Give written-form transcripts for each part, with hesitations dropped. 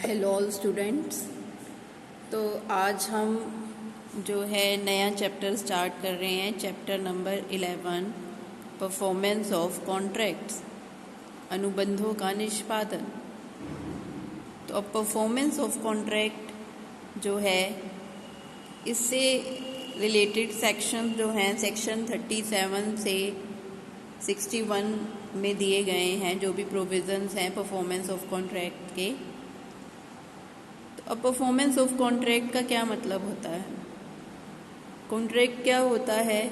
Hello all students. तो आज हम जो है नया चैप्टर स्टार्ट कर रहे हैं, chapter number 11, performance of contracts, अनुबंधों का निष्पादन। तो अब परफॉर्मेंस ऑफ कॉन्ट्रैक्ट जो है, इससे रिलेटेड सेक्शन जो हैं सेक्शन 37 से 61 में दिए गए हैं, जो भी प्रोविजंस हैं परफॉर्मेंस ऑफ कॉन्ट्रैक्ट के। अब परफॉर्मेंस ऑफ कॉन्ट्रैक्ट का क्या मतलब होता है? कॉन्ट्रैक्ट क्या होता है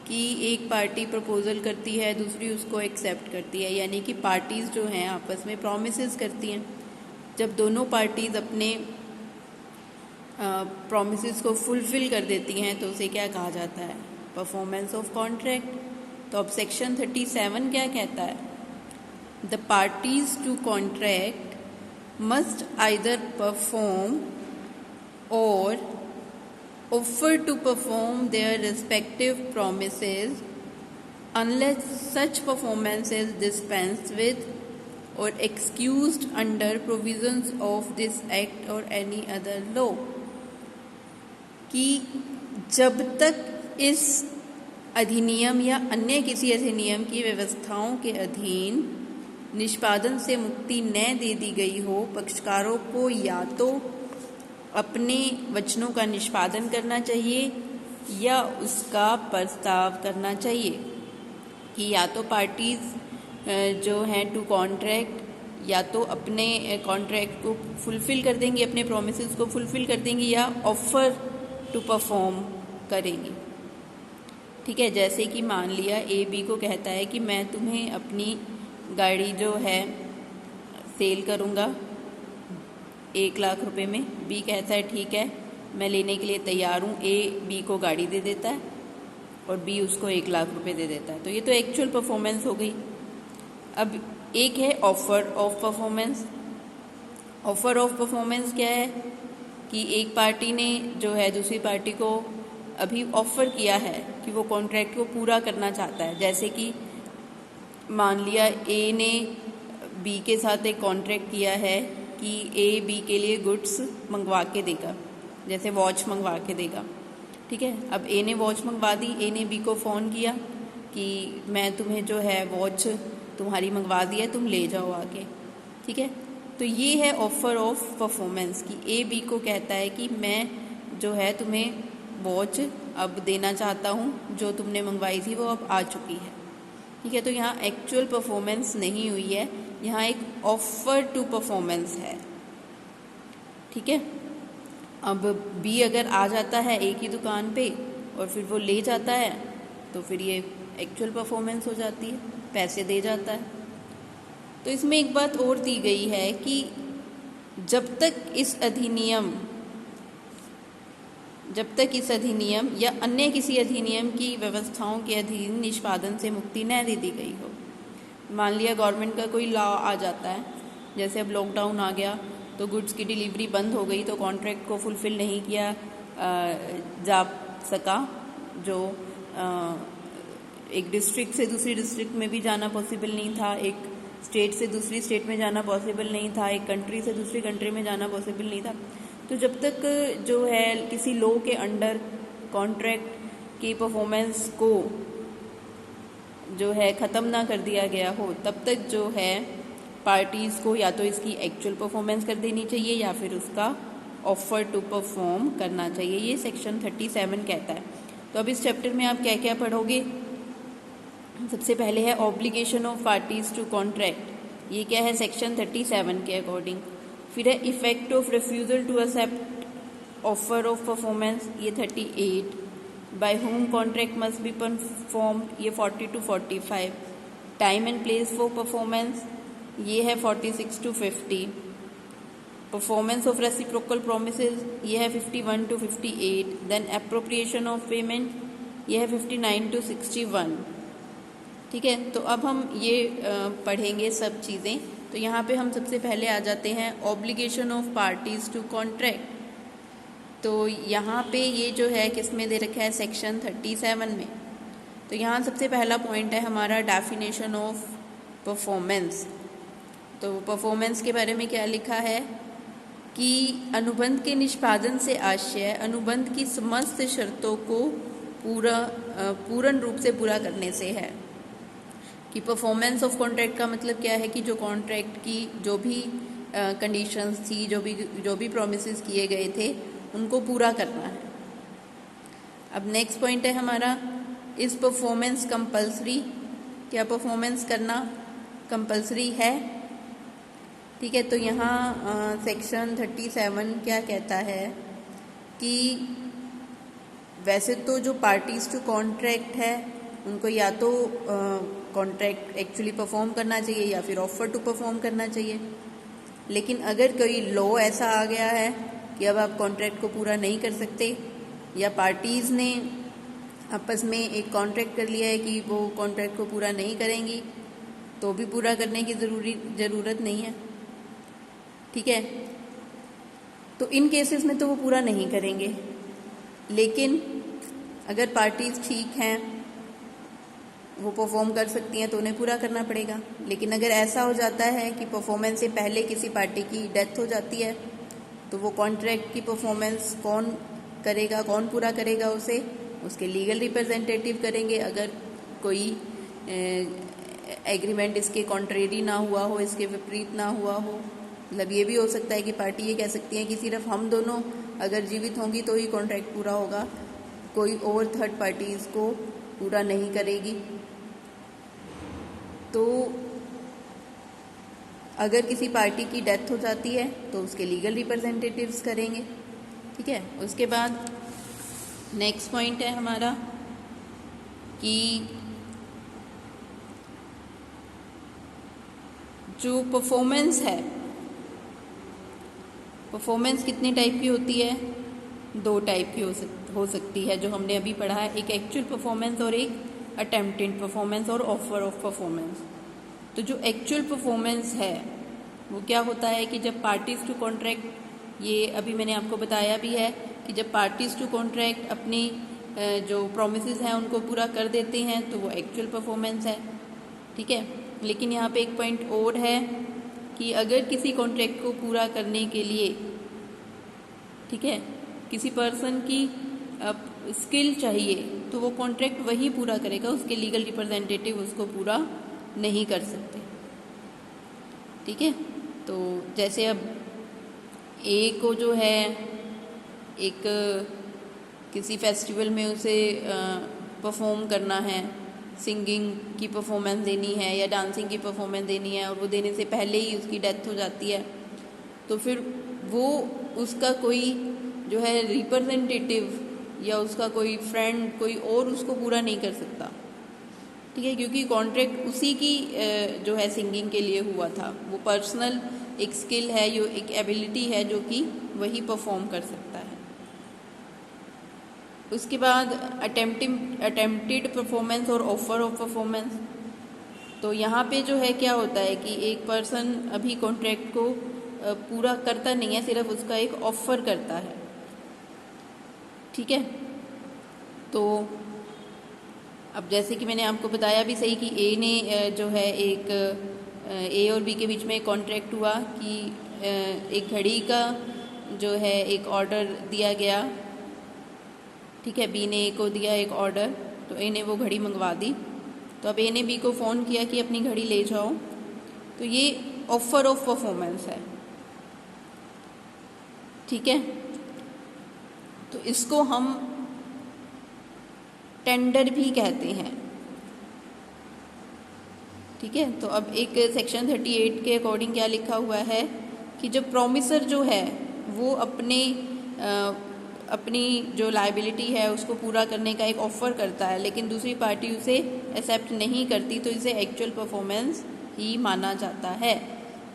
कि एक पार्टी प्रपोजल करती है, दूसरी उसको एक्सेप्ट करती है, यानी कि पार्टीज़ जो हैं आपस में प्रॉमिसेस करती हैं। जब दोनों पार्टीज़ अपने प्रॉमिसेस को फुलफिल कर देती हैं तो उसे क्या कहा जाता है? Performance of contract. तो अब सेक्शन 37 क्या कहता है? The parties to contract must either perform or offer to perform their respective promises unless such performance is dispensed with or excused under provisions of this act or any other law। कि जब तक इस अधिनियम या अन्य किसी अधिनियम की व्यवस्थाओं के अधीन निष्पादन से मुक्ति न दे दी गई हो, पक्षकारों को या तो अपने वचनों का निष्पादन करना चाहिए या उसका प्रस्ताव करना चाहिए। कि या तो पार्टीज जो हैं टू कॉन्ट्रैक्ट या तो अपने कॉन्ट्रैक्ट को फुलफिल कर देंगी, अपने प्रोमिसेस को फुलफिल कर देंगी, या ऑफर टू परफॉर्म करेंगी। ठीक है, जैसे कि मान लिया ए बी को कहता है कि मैं तुम्हें अपनी गाड़ी जो है सेल करूँगा 1 लाख रुपए में। बी कहता है ठीक है, मैं लेने के लिए तैयार हूँ। ए बी को गाड़ी दे देता है और बी उसको 1 लाख रुपए दे देता है। तो ये तो एक्चुअल परफॉर्मेंस हो गई। अब एक है offer of performance. Offer of performance क्या है कि एक पार्टी ने जो है दूसरी पार्टी को अभी ऑफर किया है कि वो कॉन्ट्रैक्ट को पूरा करना चाहता है। जैसे कि मान लिया ए ने बी के साथ एक कॉन्ट्रैक्ट किया है कि ए बी के लिए गुड्स मंगवा के देगा, जैसे वॉच मंगवा के देगा। ठीक है, अब ए ने वॉच मंगवा दी। ए ने बी को फ़ोन किया कि मैं तुम्हें जो है वॉच तुम्हारी मंगवा दी है, तुम ले जाओ आके। ठीक है, तो ये है ऑफर ऑफ परफॉर्मेंस कि ए बी को कहता है कि मैं जो है तुम्हें वॉच अब देना चाहता हूँ, जो तुमने मंगवाई थी वो अब आ चुकी है। ठीक है, तो यहाँ एक्चुअल परफॉर्मेंस नहीं हुई है, यहाँ एक ऑफर टू परफॉर्मेंस है। ठीक है, अब बी अगर आ जाता है ए की दुकान पे और फिर वो ले जाता है तो फिर ये एक्चुअल परफॉर्मेंस हो जाती है, पैसे दे जाता है। तो इसमें एक बात और दी गई है कि जब तक इस अधिनियम या अन्य किसी अधिनियम की व्यवस्थाओं के अधीन निष्पादन से मुक्ति न दे दी गई हो। मान लिया गवर्नमेंट का कोई लॉ आ जाता है, जैसे अब लॉकडाउन आ गया तो गुड्स की डिलीवरी बंद हो गई, तो कॉन्ट्रैक्ट को फुलफिल नहीं किया जा सका। जो एक डिस्ट्रिक्ट से दूसरी डिस्ट्रिक्ट में भी जाना पॉसिबल नहीं था, एक स्टेट से दूसरी स्टेट में जाना पॉसिबल नहीं था, एक कंट्री से दूसरी कंट्री में जाना पॉसिबल नहीं था। तो जब तक जो है किसी लॉ के अंडर कॉन्ट्रैक्ट की परफॉर्मेंस को जो है ख़त्म ना कर दिया गया हो, तब तक जो है पार्टीज़ को या तो इसकी एक्चुअल परफॉर्मेंस कर देनी चाहिए या फिर उसका ऑफर टू परफॉर्म करना चाहिए। ये सेक्शन 37 कहता है। तो अब इस चैप्टर में आप क्या क्या पढ़ोगे? सबसे पहले है obligation of parties to contract. ये क्या है? सेक्शन 37 के अकॉर्डिंग। फिर है effect of refusal to accept offer of performance, ये 38। By whom contract must be perform, ये 40 to 45। Time and place for performance, ये है 46 to 50। Performance of reciprocal promises, ये है 51 to 58। Then appropriation of payment, ये है 59 to 61। ठीक है, तो अब हम ये पढ़ेंगे सब चीज़ें। तो यहाँ पे हम सबसे पहले आ जाते हैं obligation of parties to contract. तो यहाँ पे ये जो है किस में दे रखा है? सेक्शन 37 में। तो यहाँ सबसे पहला पॉइंट है हमारा डेफिनेशन ऑफ परफॉर्मेंस। तो परफॉर्मेंस के बारे में क्या लिखा है कि अनुबंध के निष्पादन से आशय अनुबंध की समस्त शर्तों को पूर्ण रूप से पूरा करने से है। कि परफॉर्मेंस ऑफ कॉन्ट्रैक्ट का मतलब क्या है कि जो कॉन्ट्रैक्ट की जो भी कंडीशंस थी, जो भी प्रोमिसेस किए गए थे, उनको पूरा करना है। अब नेक्स्ट पॉइंट है हमारा, इज परफॉर्मेंस कंपल्सरी? क्या परफॉर्मेंस करना कंपल्सरी है? ठीक है, तो यहाँ सेक्शन 37 क्या कहता है कि वैसे तो जो पार्टीज टू कॉन्ट्रैक्ट है उनको या तो कॉन्ट्रैक्ट एक्चुअली परफॉर्म करना चाहिए या फिर ऑफर टू परफॉर्म करना चाहिए। लेकिन अगर कोई लॉ ऐसा आ गया है कि अब आप कॉन्ट्रैक्ट को पूरा नहीं कर सकते, या पार्टीज़ ने आपस में एक कॉन्ट्रैक्ट कर लिया है कि वो कॉन्ट्रैक्ट को पूरा नहीं करेंगी, तो भी पूरा करने की ज़रूरत नहीं है। ठीक है, तो इन केसेस में तो वो पूरा नहीं करेंगे। लेकिन अगर पार्टीज़ ठीक हैं, वो परफॉर्म कर सकती हैं, तो उन्हें पूरा करना पड़ेगा। लेकिन अगर ऐसा हो जाता है कि परफॉर्मेंस से पहले किसी पार्टी की डेथ हो जाती है, तो वो कॉन्ट्रैक्ट की परफॉर्मेंस कौन करेगा, कौन पूरा करेगा उसे? उसके लीगल रिप्रेजेंटेटिव करेंगे। अगर कोई एग्रीमेंट इसके कॉन्ट्रेरी ना हुआ हो, इसके विपरीत ना हुआ हो, मतलब ये भी हो सकता है कि पार्टी ये कह सकती है कि सिर्फ हम दोनों अगर जीवित होंगी तो ही कॉन्ट्रैक्ट पूरा होगा, कोई और थर्ड पार्टी इसको पूरा नहीं करेगी। तो अगर किसी पार्टी की डेथ हो जाती है तो उसके लीगल रिप्रेजेंटेटिव्स करेंगे। ठीक है, उसके बाद नेक्स्ट पॉइंट है हमारा कि जो परफॉर्मेंस है, परफॉर्मेंस कितने टाइप की होती है? 2 टाइप की हो सकती है, जो हमने अभी पढ़ा है, एक एक्चुअल परफॉर्मेंस और एक अटेम्प्टेड परफॉर्मेंस और ऑफर ऑफ परफॉर्मेंस। तो जो एक्चुअल परफॉर्मेंस है वो क्या होता है कि जब पार्टीज टू कॉन्ट्रैक्ट, ये अभी मैंने आपको बताया भी है कि जब पार्टीज टू कॉन्ट्रैक्ट अपनी जो प्रोमिसेस हैं उनको पूरा कर देते हैं तो वो एक्चुअल परफॉर्मेंस है। ठीक है, लेकिन यहाँ पे एक पॉइंट और है कि अगर किसी कॉन्ट्रैक्ट को पूरा करने के लिए, ठीक है, किसी पर्सन की स्किल चाहिए, तो वो कॉन्ट्रैक्ट वही पूरा करेगा, उसके लीगल रिप्रेजेंटेटिव उसको पूरा नहीं कर सकते। ठीक है, तो जैसे अब ए को जो है एक किसी फेस्टिवल में उसे परफॉर्म करना है, सिंगिंग की परफॉर्मेंस देनी है या डांसिंग की परफॉर्मेंस देनी है, और वो देने से पहले ही उसकी डेथ हो जाती है, तो फिर वो उसका कोई जो है रिप्रेजेंटेटिव या उसका कोई फ्रेंड कोई और उसको पूरा नहीं कर सकता। ठीक है, क्योंकि कॉन्ट्रैक्ट उसी की जो है सिंगिंग के लिए हुआ था, वो पर्सनल एक स्किल है, जो एक एबिलिटी है जो कि वही परफॉर्म कर सकता है। उसके बाद अटेम्प्टेड परफॉर्मेंस और ऑफर ऑफ परफॉर्मेंस। तो यहाँ पे जो है क्या होता है कि एक पर्सन अभी कॉन्ट्रैक्ट को पूरा करता नहीं है, सिर्फ उसका एक ऑफर करता है। ठीक है, तो अब जैसे कि मैंने आपको बताया भी सही कि ए ने जो है एक ए और बी के बीच में एक कॉन्ट्रैक्ट हुआ कि एक घड़ी का जो है एक ऑर्डर दिया गया। ठीक है, बी ने ए को दिया एक ऑर्डर, तो ए ने वो घड़ी मंगवा दी। तो अब ए ने बी को फ़ोन किया कि अपनी घड़ी ले जाओ, तो ये ऑफर ऑफ परफॉर्मेंस है। ठीक है, तो इसको हम टेंडर भी कहते हैं। ठीक है, तो अब एक सेक्शन 38 के अकॉर्डिंग क्या लिखा हुआ है कि जब प्रोमिसर जो है वो अपनी जो लायबिलिटी है उसको पूरा करने का एक ऑफ़र करता है, लेकिन दूसरी पार्टी उसे एक्सेप्ट नहीं करती, तो इसे एक्चुअल परफॉर्मेंस ही माना जाता है।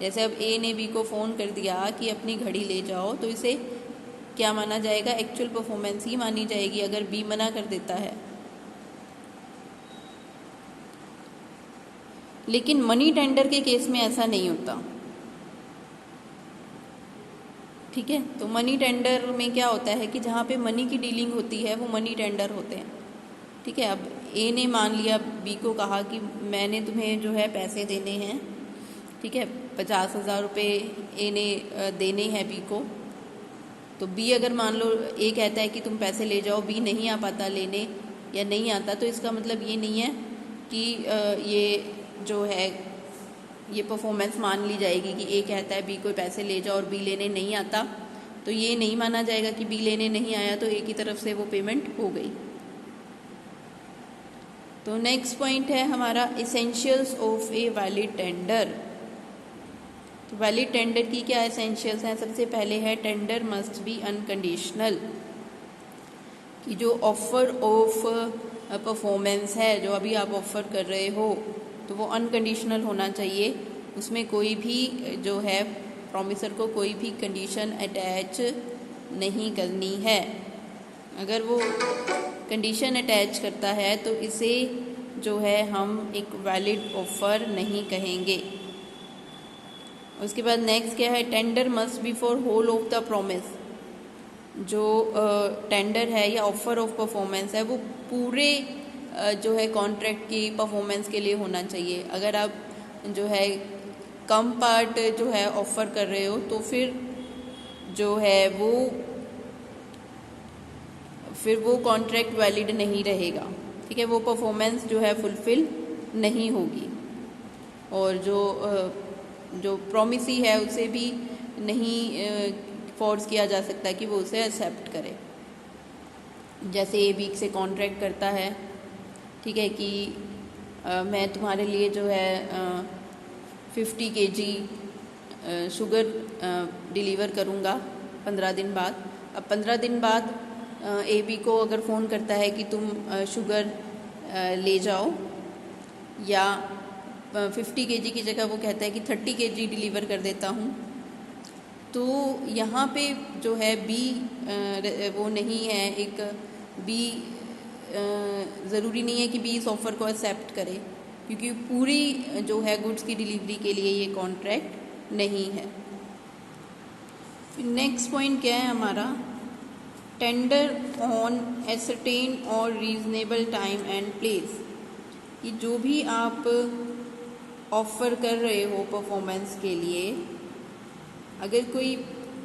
जैसे अब ए ने बी को फ़ोन कर दिया कि अपनी घड़ी ले जाओ, तो इसे क्या माना जाएगा? एक्चुअल परफॉर्मेंस ही मानी जाएगी अगर बी मना कर देता है। लेकिन मनी टेंडर के केस में ऐसा नहीं होता। ठीक है, तो मनी टेंडर में क्या होता है कि जहाँ पे मनी की डीलिंग होती है वो मनी टेंडर होते हैं। ठीक है, अब ए ने मान लिया, बी को कहा कि मैंने तुम्हें जो है पैसे देने हैं, ठीक है, 50,000 रुपये ए ने देने हैं बी को। तो बी अगर मान लो ए कहता है कि तुम पैसे ले जाओ, बी नहीं आ पाता लेने या नहीं आता, तो इसका मतलब ये नहीं है कि ये जो है ये परफॉर्मेंस मान ली जाएगी कि ए कहता है बी को पैसे ले जाओ और बी लेने नहीं आता, तो ये नहीं माना जाएगा कि बी लेने नहीं आया तो ए की तरफ से वो पेमेंट हो गई। तो नेक्स्ट पॉइंट है हमारा essentials of a valid tender. तो वैलिड टेंडर की क्या एसेंशियल्स हैं? सबसे पहले है टेंडर मस्ट बी अनकंडीशनल, कि जो ऑफर ऑफ परफॉर्मेंस है जो अभी आप ऑफर कर रहे हो तो वो अनकंडीशनल होना चाहिए, उसमें कोई भी जो है प्रॉमिसर को कोई भी कंडीशन अटैच नहीं करनी है। अगर वो कंडीशन अटैच करता है तो इसे जो है हम एक वैलिड ऑफर नहीं कहेंगे। उसके बाद नेक्स्ट क्या है, tender must be for whole of the promise. जो टेंडर है या ऑफर ऑफ परफॉर्मेंस है वो पूरे जो है कॉन्ट्रैक्ट की परफॉर्मेंस के लिए होना चाहिए। अगर आप जो है कम पार्ट जो है ऑफर कर रहे हो तो फिर जो है वो कॉन्ट्रैक्ट वैलिड नहीं रहेगा, ठीक है, वो परफॉर्मेंस जो है फुलफिल नहीं होगी और जो प्रॉमिसी है उसे भी नहीं फोर्स किया जा सकता कि वो उसे एक्सेप्ट करे। जैसे ए बी से कॉन्ट्रैक्ट करता है, ठीक है, कि मैं तुम्हारे लिए जो है 50 kg शुगर डिलीवर करूँगा 15 दिन बाद। अब 15 दिन बाद ए बी को अगर फ़ोन करता है कि तुम शुगर ले जाओ, या 50 kg की जगह वो कहता है कि 30 kg डिलीवर कर देता हूँ, तो यहाँ पे जो है बी वो नहीं है, एक बी ज़रूरी नहीं है कि बी इस ऑफ़र को एक्सेप्ट करे, क्योंकि पूरी जो है गुड्स की डिलीवरी के लिए ये कॉन्ट्रैक्ट नहीं है। नेक्स्ट पॉइंट क्या है हमारा, टेंडर ऑन एसर्टेन और रीजनेबल टाइम एंड प्लेस। कि जो भी आप ऑफ़र कर रहे हो परफॉर्मेंस के लिए, अगर कोई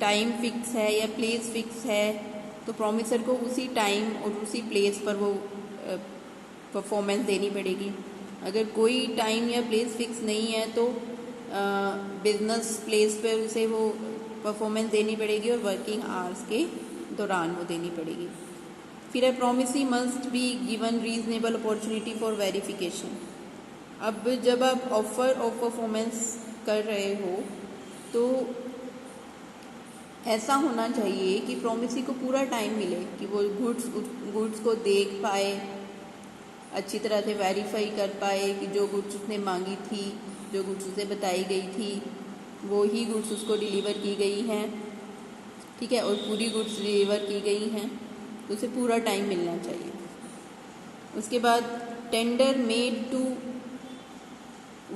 टाइम फिक्स है या प्लेस फिक्स है तो प्रॉमिसर को उसी टाइम और उसी प्लेस पर वो परफॉर्मेंस देनी पड़ेगी। अगर कोई टाइम या प्लेस फिक्स नहीं है तो बिजनेस प्लेस पर उसे वो परफॉर्मेंस देनी पड़ेगी और वर्किंग आवर्स के दौरान वो देनी पड़ेगी। फिर है promisee must be given reasonable opportunity for verification. अब जब आप ऑफर ऑफ परफॉर्मेंस कर रहे हो तो ऐसा होना चाहिए कि प्रॉमिसी को पूरा टाइम मिले कि वो गुड्स को देख पाए, अच्छी तरह से वेरीफाई कर पाए कि जो गुड्स उसने मांगी थी, जो गुड्स उसे बताई गई थी, वो ही गुड्स उसको डिलीवर की गई हैं, ठीक है, और पूरी गुड्स डिलीवर की गई हैं, तो उसे पूरा टाइम मिलना चाहिए। उसके बाद tender made to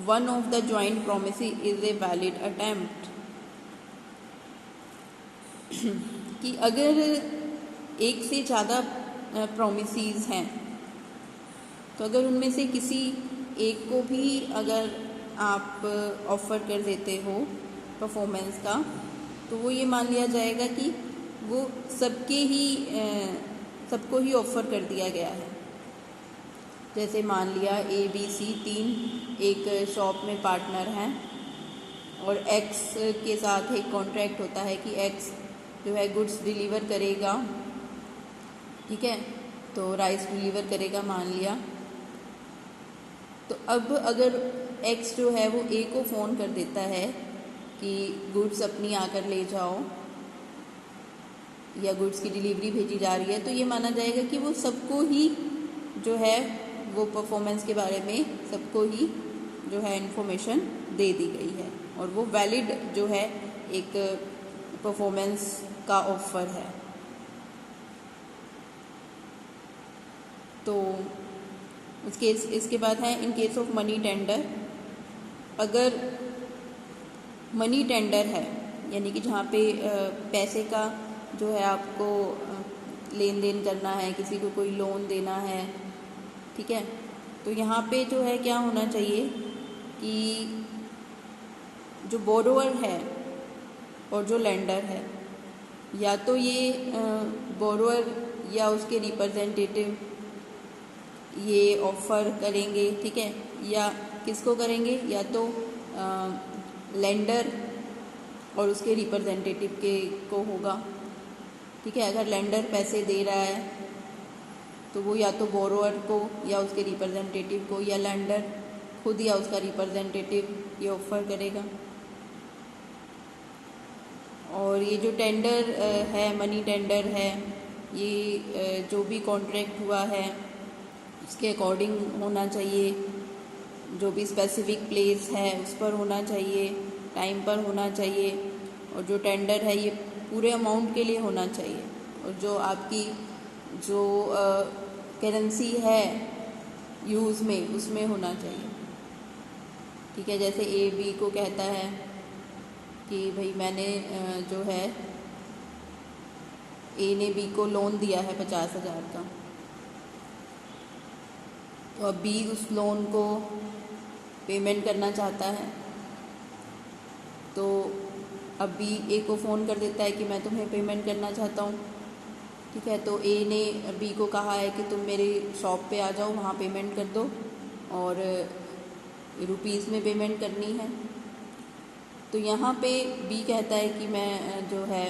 one of the joint promisee is a valid attempt. कि अगर एक से ज़्यादा प्रॉमिसीज़ हैं तो अगर उनमें से किसी एक को भी अगर आप ऑफ़र कर देते हो परफॉर्मेंस का, तो वो ये मान लिया जाएगा कि वो सबको ही ऑफ़र कर दिया गया है। जैसे मान लिया ए बी सी 3 एक शॉप में पार्टनर हैं और एक्स के साथ एक कॉन्ट्रैक्ट होता है कि एक्स जो है गुड्स डिलीवर करेगा, ठीक है, तो राइस डिलीवर करेगा मान लिया। तो अब अगर एक्स जो है वो ए को फ़ोन कर देता है कि गुड्स अपनी आकर ले जाओ या गुड्स की डिलीवरी भेजी जा रही है, तो ये माना जाएगा कि वो सबको ही जो है वो परफॉर्मेंस के बारे में सबको ही जो है इन्फॉर्मेशन दे दी गई है और वो वैलिड जो है एक परफॉर्मेंस का ऑफ़र है। तो इसके बाद है in case of money tender. अगर मनी टेंडर है यानी कि जहाँ पे पैसे का जो है आपको लेन देन करना है, किसी को कोई लोन देना है, ठीक है, तो यहाँ पे जो है क्या होना चाहिए कि जो बोरोअर है और जो लेंडर है, या तो ये बोरोअर या उसके रिप्रेजेंटेटिव ये ऑफ़र करेंगे, ठीक है, या किसको करेंगे, या तो लेंडर और उसके रिप्रेजेंटेटिव के को होगा, ठीक है। अगर लेंडर पैसे दे रहा है तो वो या तो बोरोअर को या उसके रिप्रेजेंटेटिव को, या लेंडर खुद या उसका रिप्रेजेंटेटिव ये ऑफ़र करेगा। और ये जो टेंडर है, मनी टेंडर है, ये जो भी कॉन्ट्रैक्ट हुआ है उसके अकॉर्डिंग होना चाहिए, जो भी स्पेसिफिक प्लेस है उस पर होना चाहिए, टाइम पर होना चाहिए, और जो टेंडर है ये पूरे अमाउंट के लिए होना चाहिए, और जो आपकी जो करेंसी है यूज़ में उसमें होना चाहिए, ठीक है। जैसे ए बी को कहता है कि भाई मैंने जो है ए ने बी को लोन दिया है 50,000 का, तो अब बी उस लोन को पेमेंट करना चाहता है, तो अब बी ए को फ़ोन कर देता है कि मैं तुम्हें पेमेंट करना चाहता हूँ, ठीक है। तो ए ने बी को कहा है कि तुम मेरी शॉप पे आ जाओ, वहाँ पेमेंट कर दो, और रुपीज़ में पेमेंट करनी है। तो यहाँ पे बी कहता है कि मैं जो है,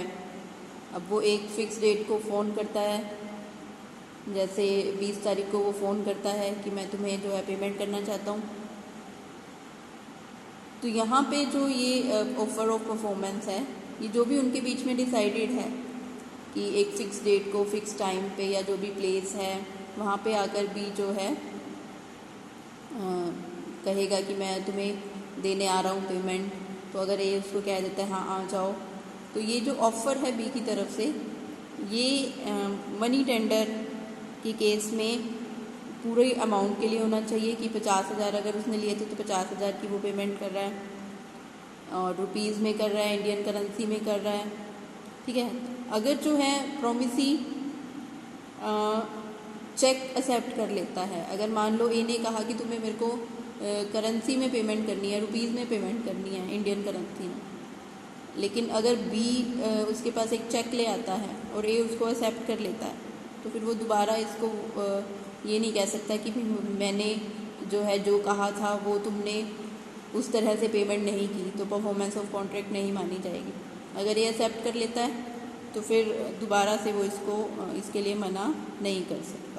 अब वो एक फ़िक्स डेट को फ़ोन करता है, जैसे 20 तारीख को वो फ़ोन करता है कि मैं तुम्हें जो है पेमेंट करना चाहता हूँ। तो यहाँ पे जो ये ऑफ़र ऑफ परफॉर्मेंस है, ये जो भी उनके बीच में डिसाइडेड है कि एक फ़िक्स डेट को फ़िक्स टाइम पे या जो भी प्लेस है वहाँ पे आकर बी जो है कहेगा कि मैं तुम्हें देने आ रहा हूँ पेमेंट। तो अगर ए उसको कह देता है हाँ आ जाओ, तो ये जो ऑफ़र है बी की तरफ से, ये मनी टेंडर के केस में पूरे अमाउंट के लिए होना चाहिए कि 50,000 अगर उसने लिए थे तो 50,000 की वो पेमेंट कर रहा है, और रुपीज़ में कर रहा है, इंडियन करेंसी में कर रहा है, ठीक है। अगर जो है प्रोमिसी चेक एक्सेप्ट कर लेता है, अगर मान लो ए ने कहा कि तुम्हें मेरे को करेंसी में पेमेंट करनी है, रुपीज़ में पेमेंट करनी है, इंडियन करेंसी में, लेकिन अगर बी उसके पास एक चेक ले आता है और ए उसको एक्सेप्ट कर लेता है, तो फिर वो दोबारा इसको ये नहीं कह सकता कि मैंने जो है जो कहा था वो तुमने उस तरह से पेमेंट नहीं की, तो परफॉर्मेंस ऑफ कॉन्ट्रैक्ट नहीं मानी जाएगी। अगर ये एक्सेप्ट कर लेता है तो फिर दोबारा से वो इसको इसके लिए मना नहीं कर सकता।